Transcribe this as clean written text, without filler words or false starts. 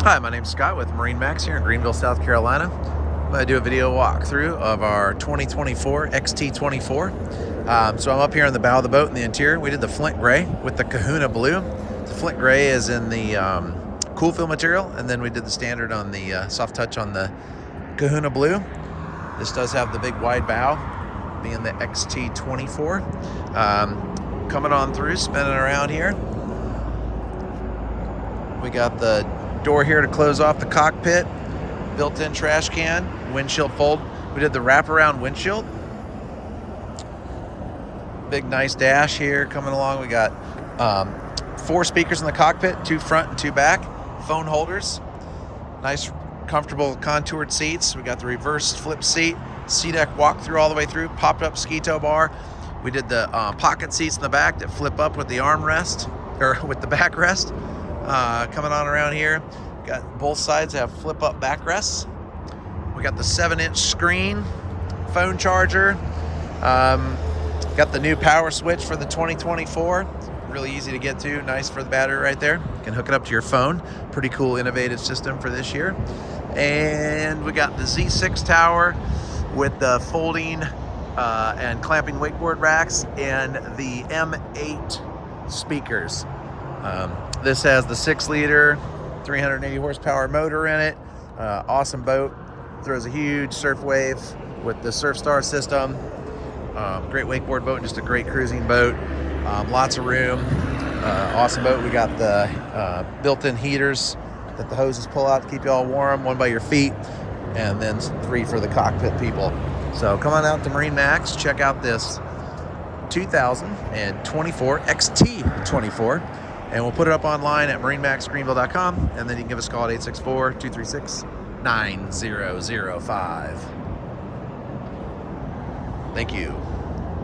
Hi, my name's Scott with MarineMax here in Greenville, South Carolina. I'm going to do a video walkthrough of our 2024 XT24. So I'm up here in the bow of the boat in the interior. We did the Flint Gray with the Kahuna Blue. The Flint Gray is in the cool fill material, and then we did the standard on the soft touch on the Kahuna Blue. This does have the big wide bow, being the XT24. Coming on through, spinning around here. We got the door here to close off the cockpit, built-in trash can, windshield fold. We did the wraparound windshield. Big nice dash here coming along. We got 4 speakers in the cockpit, 2 front and 2 back, phone holders, nice comfortable contoured seats. We got the reverse flip seat, C-deck walk-through all the way through, popped up ski tow bar. We did the pocket seats in the back that flip up with the armrest, or with the backrest. Coming on around here, got both sides have flip up backrests. We got the 7-inch screen, phone charger, got the new power switch for the 2024, really easy to get to, nice for the battery right there. You can hook it up to your phone. Pretty cool innovative system for this year. And we got the Z6 tower with the folding and clamping wakeboard racks and the M8 speakers. This has the 6-liter, 380 horsepower motor in it. Awesome boat. Throws a huge surf wave with the SurfStar system. Great wakeboard boat, just a great cruising boat. Lots of room. Awesome boat. We got the built-in heaters that the hoses pull out to keep you all warm. 1 by your feet, and then 3 for the cockpit people. So come on out to MarineMax. Check out this 2024 XT24. And we'll put it up online at MarineMaxGreenville.com, and then you can give us a call at 864-236-9005. Thank you.